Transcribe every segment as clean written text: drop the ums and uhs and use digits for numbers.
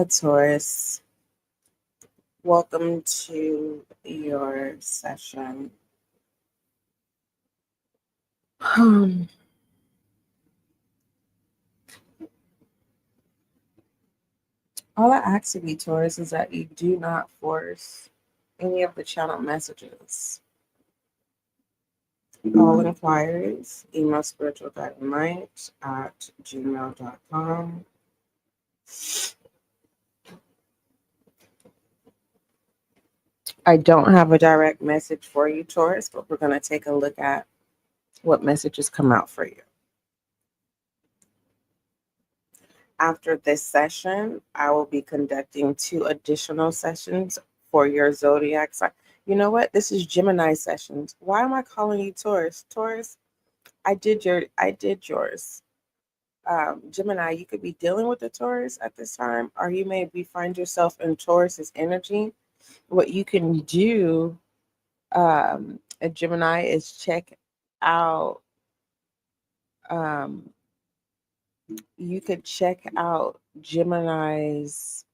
Taurus, welcome to your session. All I ask of you, Taurus, is that you do not force any of the channel messages. All inquiries, email spiritualguidelight@gmail.com. I don't have a direct message for you, Taurus, but we're going to take a look at what messages come out for you. After this session, I will be conducting 2 additional sessions for your Zodiac sign. You know what? This is Gemini sessions. Why am I calling you Taurus? Taurus, I did yours. Gemini, you could be dealing with a Taurus at this time, or you may find yourself in Taurus's energy. What you can do, a Gemini, is check out. You could check out Gemini's.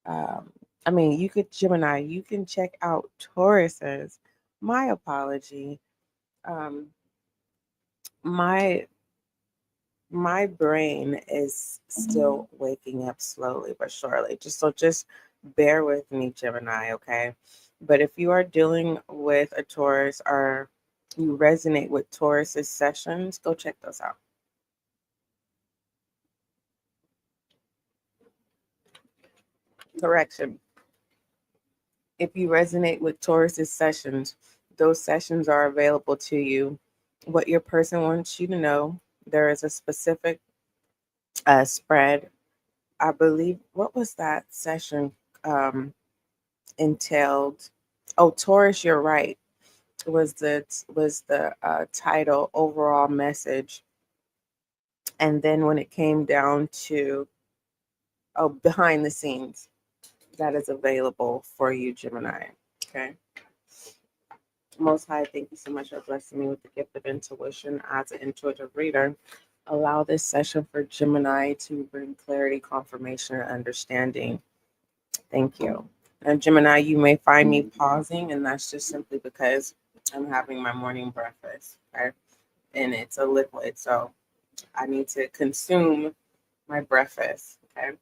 You can check out Taurus's. My apology. My my brain is still waking up slowly but surely. Just bear with me, Gemini, okay? But if you are dealing with a Taurus or you resonate with Taurus's sessions, go check those out. Correction. If you resonate with Taurus's sessions, those sessions are available to you. What your person wants you to know, there is a specific spread. I believe, what was that session entailed? Oh, Taurus, you're right. Was the title, overall message, and then when it came down to behind the scenes, that is available for you, Gemini. Okay. Most High, thank you so much for blessing me with the gift of intuition as an intuitive reader. Allow this session for Gemini to bring clarity, confirmation, and understanding. Thank you. And Gemini, you may find me pausing, and that's just simply because I'm having my morning breakfast, okay? And it's a liquid, so I need to consume my breakfast, okay?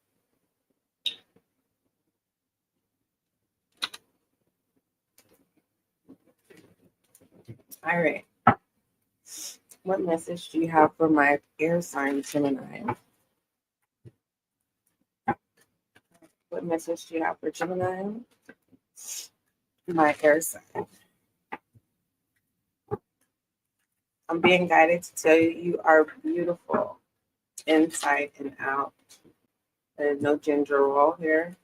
All right. What message do you have for my air sign, Gemini? What message do you have for Gemini? My air sign. I'm being guided to tell you you are beautiful inside and out. There's no ginger roll here.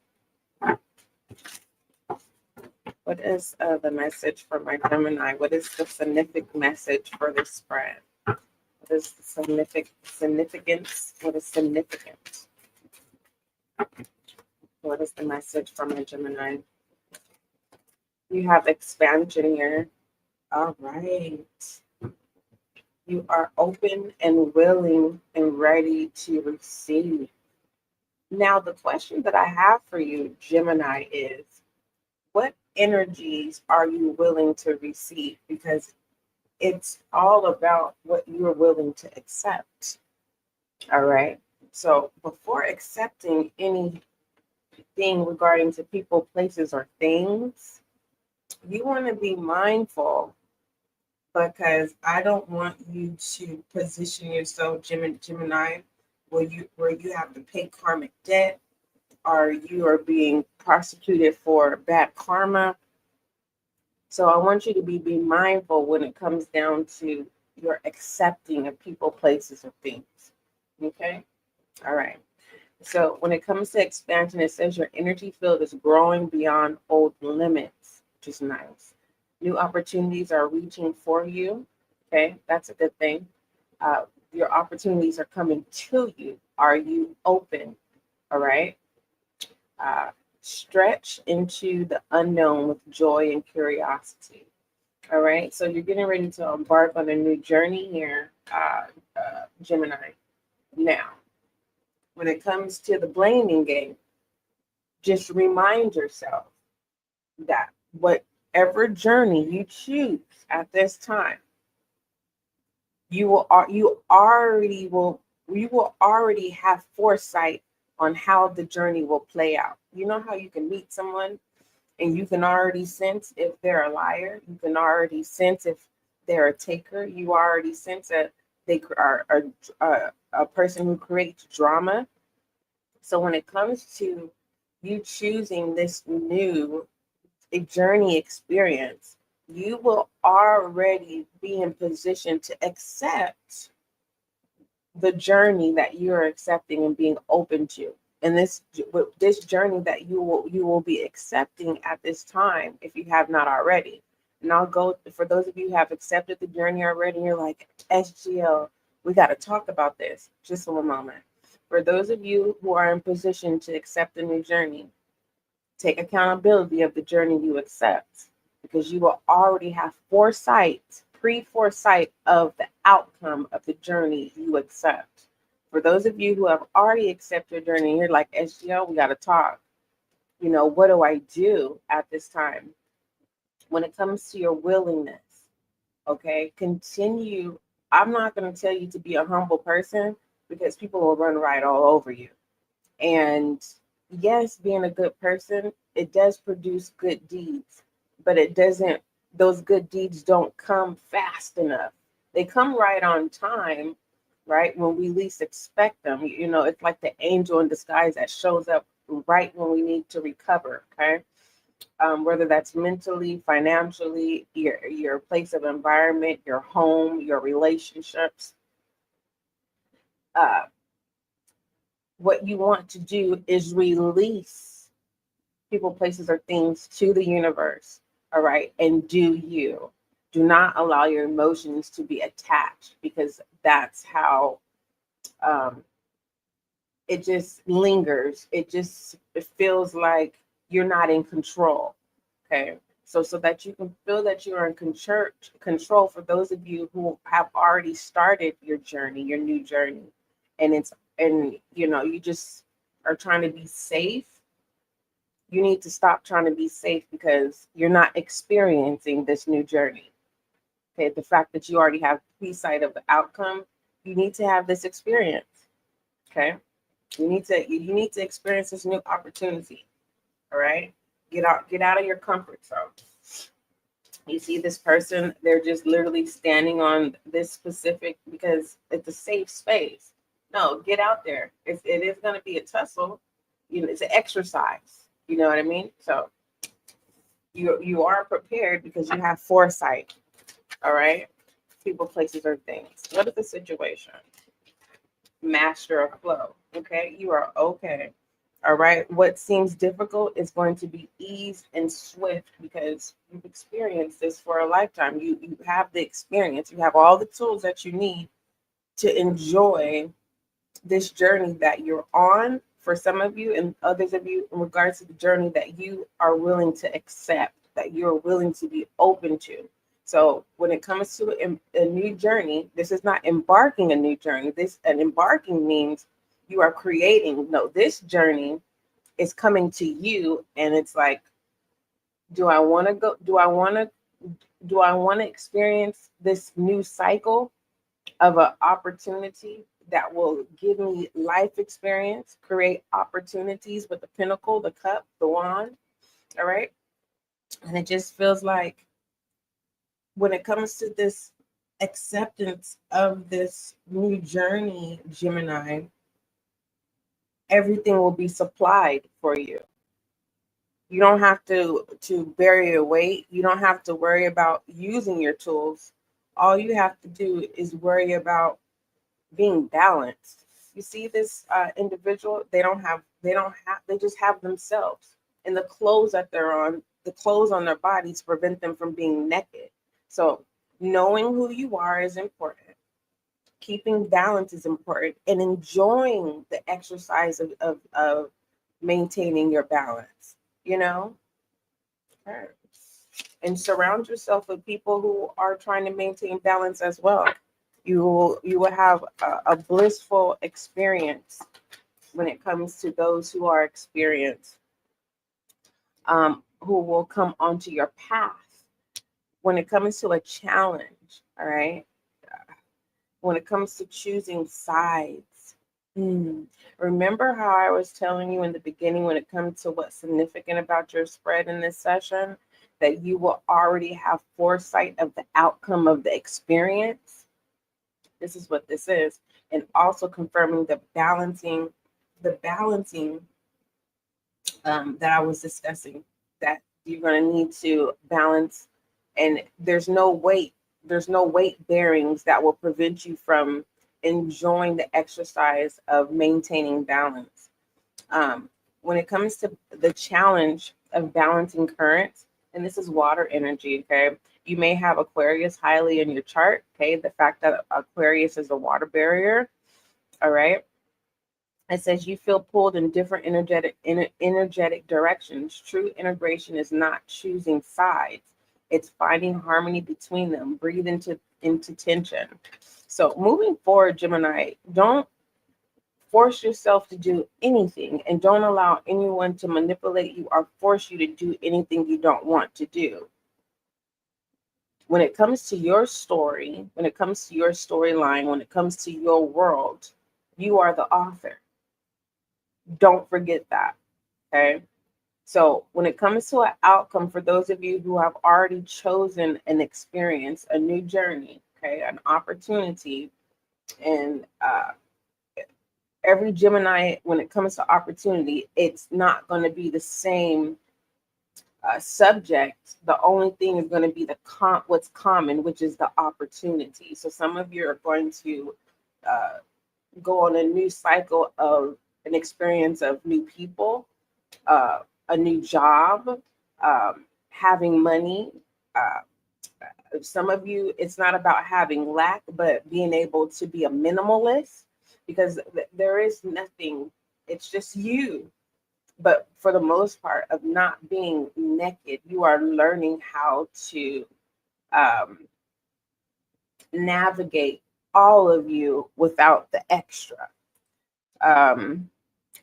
What is the message for my Gemini? What is the significant message for this spread? What is the significance? What is significant? What is the message for my Gemini? You have expansion here. All right. You are open and willing and ready to receive. Now, the question that I have for you, Gemini, is what energies are you willing to receive? Because it's all about what you're willing to accept. All right. So before accepting anything regarding to people, places, or things, you want to be mindful, because I don't want you to position yourself, Gemini, where you have to pay karmic debt, or you are being prosecuted for bad karma. So I want you to be mindful when it comes down to your accepting of people, places, or things. Okay? All right. So when it comes to expansion, it says your energy field is growing beyond old limits, which is nice. New opportunities are reaching for you. Okay, that's a good thing. Your opportunities are coming to you. Are you open? All right. Stretch into the unknown with joy and curiosity. All right. So you're getting ready to embark on a new journey here, Gemini. Now, when it comes to the blaming game, just remind yourself that whatever journey you choose at this time, you will already have foresight on how the journey will play out. You know how you can meet someone and you can already sense if they're a liar. You can already sense if they're a taker. You already sense that they are a person who creates drama. So when it comes to you choosing this new journey experience, you will already be in position to accept the journey that you're accepting and being open to. And this journey that you will be accepting at this time, if you have not already. And I'll go for those of you who have accepted the journey already, and you're like, SGL, we got to talk about this. Just for a moment. For those of you who are in position to accept a new journey, take accountability of the journey you accept, because you will already have pre-foresight of the outcome of the journey you accept. For those of you who have already accepted your journey, you're like, SGL, we got to talk. What do I do at this time? When it comes to your willingness, okay, continue. I'm not going to tell you to be a humble person, because people will run right all over you. And yes, being a good person, it does produce good deeds, but those good deeds don't come fast enough. They come right on time, right? When we least expect them. It's like the angel in disguise that shows up right when we need to recover, okay? Whether that's mentally, financially, your place of environment, your home, your relationships. What you want to do is release people, places, or things to the universe, all right? And do you. Do not allow your emotions to be attached, because that's how it just lingers. It feels like you're not in control, okay? So that you can feel that you are in control, for those of you who have already started your journey, your new journey, and you just are trying to be safe. You need to stop trying to be safe, because you're not experiencing this new journey. Okay, the fact that you already have pre-sight of the outcome, you need to have this experience. Okay, you need to experience this new opportunity. All right, get out of your comfort zone. You see this person, they're just literally standing on this specific, because it's a safe space. No, get out there. It is going to be a tussle. It's an exercise. You know what I mean? So you are prepared, because you have foresight. All right. People, places, or things. What is the situation? Master of flow. Okay. You are okay. All right. What seems difficult is going to be eased and swift, because you've experienced this for a lifetime. You have the experience. You have all the tools that you need to enjoy this journey that you're on, for some of you, and others of you, in regards to the journey that you are willing to accept, that you're willing to be open to. So when it comes to a new journey, this is not embarking a new journey. An embarking means you are creating. No, this journey is coming to you, and it's like, do I want to go? Do I want to experience this new cycle of an opportunity that will give me life experience, create opportunities with the pinnacle, the cup, the wand? All right. And it just feels like, when it comes to this acceptance of this new journey, Gemini, everything will be supplied for you. You don't have to bury your weight. You don't have to worry about using your tools. All you have to do is worry about being balanced. You see this individual, they just have themselves, and the clothes that they're on, the clothes on their bodies prevent them from being naked. So knowing who you are is important. Keeping balance is important, and enjoying the exercise of maintaining your balance, Okay. And surround yourself with people who are trying to maintain balance as well. You will have a blissful experience when it comes to those who are experienced. who will come onto your path. When it comes to a challenge, all right, when it comes to choosing sides, remember how I was telling you in the beginning when it comes to what's significant about your spread in this session, that you will already have foresight of the outcome of the experience? This is what this is. And also confirming the balancing that I was discussing, that you're going to need to balance, and there's no weight bearings that will prevent you from enjoying the exercise of maintaining balance. When it comes to the challenge of balancing currents, and this is water energy, okay? You may have Aquarius highly in your chart, okay? The fact that Aquarius is a water barrier, all right? It says you feel pulled in different energetic directions. True integration is not choosing sides. It's finding harmony between them. Breathe into tension. So moving forward, Gemini, don't force yourself to do anything, and don't allow anyone to manipulate you or force you to do anything you don't want to do. When it comes to your story, when it comes to your storyline, when it comes to your world, you are the author. Don't forget that, okay? So when it comes to an outcome, for those of you who have already chosen an experience, a new journey, okay, an opportunity, and every Gemini, when it comes to opportunity, it's not going to be the same subject. The only thing is going to be what's common, which is the opportunity. So some of you are going to go on a new cycle of an experience of new people, a new job, having money. Some of you, it's not about having lack, but being able to be a minimalist, because there is nothing, it's just you. But for the most part, of not being naked, you are learning how to navigate all of you without the extra.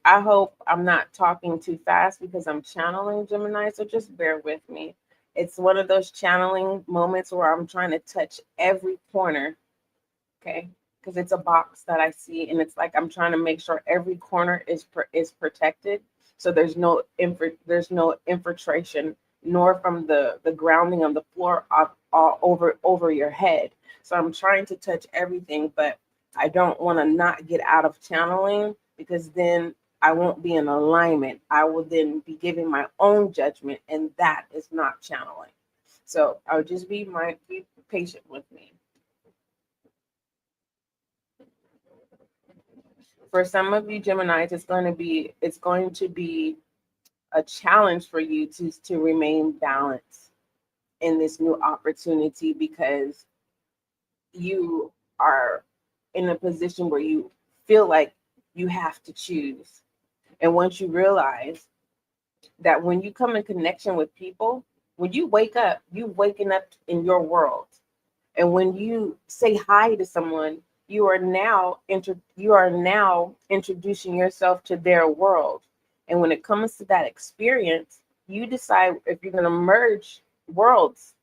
I hope I'm not talking too fast because I'm channeling Gemini, so just bear with me. It's one of those channeling moments where I'm trying to touch every corner, okay? Because it's a box that I see, and it's like I'm trying to make sure every corner is protected, so there's no infiltration, nor from the grounding on the floor all over your head. So I'm trying to touch everything, but I don't want to not get out of channeling, because then I won't be in alignment. I will then be giving my own judgment, and that is not channeling. So I'll just be patient with me. For some of you Geminis, it's going to be a challenge for you to remain balanced in this new opportunity, because you are in a position where you feel like you have to choose. And once you realize that when you come in connection with people, when you wake up, you waking up in your world. And when you say hi to someone, you are now introducing yourself to their world. And when it comes to that experience, you decide if you're going to merge worlds.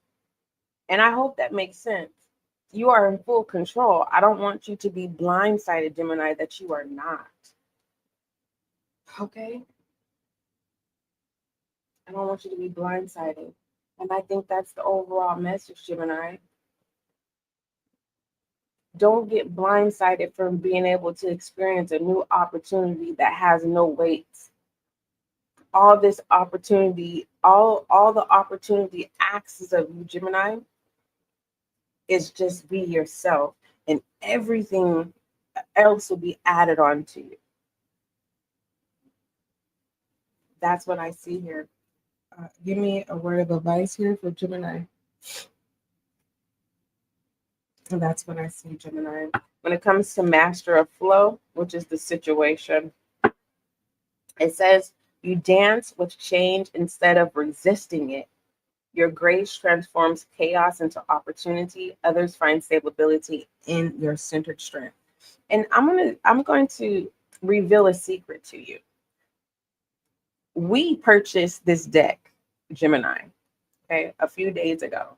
And I hope that makes sense. You are in full control. I don't want you to be blindsided, Gemini, that you are not. Okay? I don't want you to be blindsided. And I think that's the overall message, Gemini. Don't get blindsided from being able to experience a new opportunity that has no weights. All this opportunity, all the opportunity asks of you, Gemini, is just be yourself, and everything else will be added on to you. That's what I see here. Give me a word of advice here for Gemini. And that's what I see, Gemini. When it comes to master of flow, which is the situation, it says you dance with change instead of resisting it. Your grace transforms chaos into opportunity. Others find stability in your centered strength. And I'm going to reveal a secret to you. we purchased this deck, Gemini, okay, a few days ago.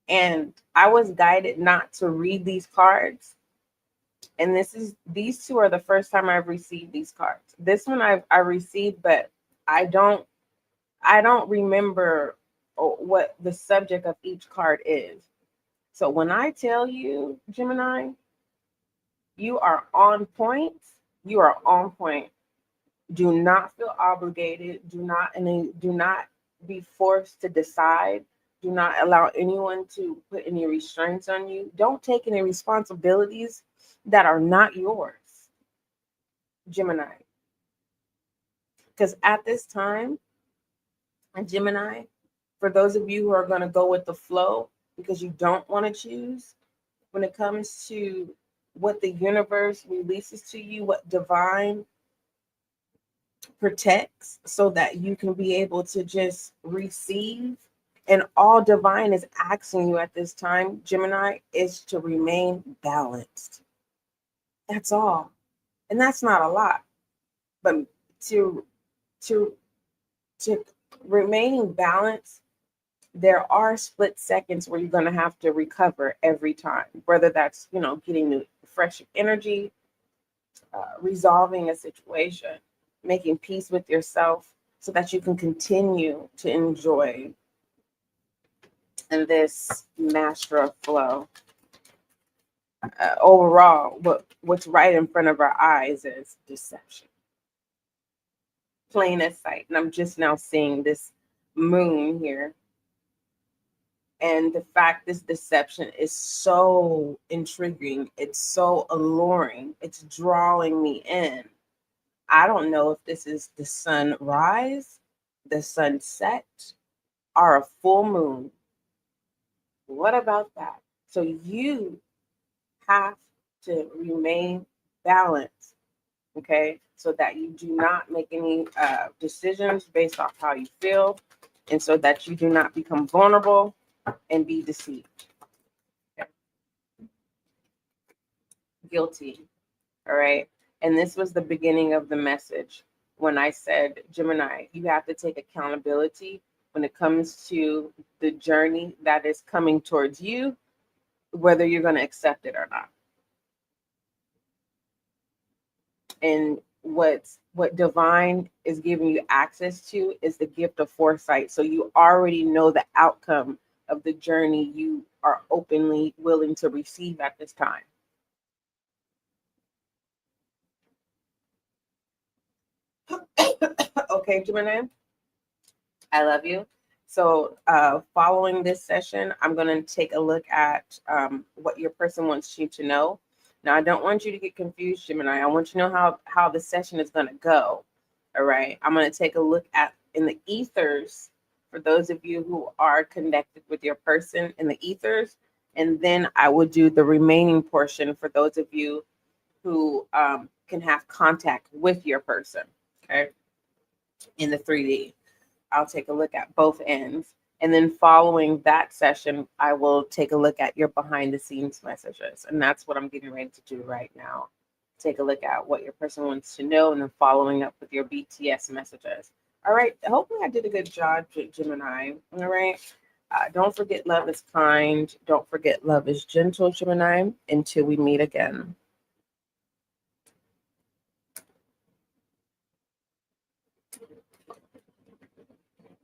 And I was guided not to read these cards. And these two are the first time I've received these cards. This one I received, but I don't remember what the subject of each card is. So when I tell you, Gemini, you are on point, you are on point. Do not feel obligated. Do not be forced to decide. Do not allow anyone to put any restraints on you. Don't take any responsibilities that are not yours, Gemini. Because at this time, Gemini, for those of you who are going to go with the flow because you don't want to choose, when it comes to what the universe releases to you, what divine protects so that you can be able to just receive, and all divine is asking you at this time, Gemini, is to remain balanced. That's all. And that's not a lot. But to remaining balanced, there are split seconds where you're going to have to recover every time, whether that's, getting new fresh energy, resolving a situation, making peace with yourself so that you can continue to enjoy this master of flow. Overall, what's right in front of our eyes is deception, plain as sight. And I'm just now seeing this moon here. And the fact this deception is so intriguing, it's so alluring, it's drawing me in. I don't know if this is the sunrise, the sunset, or a full moon. What about that? So you have to remain balanced, okay? So that you do not make any decisions based off how you feel, and so that you do not become vulnerable and be deceived. Okay? Guilty, all right? And this was the beginning of the message when I said, Gemini, you have to take accountability when it comes to the journey that is coming towards you, whether you're going to accept it or not. And what divine is giving you access to is the gift of foresight. So you already know the outcome of the journey you are openly willing to receive at this time. Okay, Gemini, I love you. So following this session, I'm going to take a look at what your person wants you to know. Now, I don't want you to get confused, Gemini. I want you to know how the session is going to go. All right. I'm going to take a look at in the ethers for those of you who are connected with your person in the ethers. And then I will do the remaining portion for those of you who can have contact with your person. Okay. In the 3D. I'll take a look at both ends. And then following that session, I will take a look at your behind the scenes messages. And that's what I'm getting ready to do right now. Take a look at what your person wants to know and then following up with your BTS messages. All right. Hopefully I did a good job, Gemini. All right. Don't forget love is kind. Don't forget love is gentle, Gemini. Until we meet again.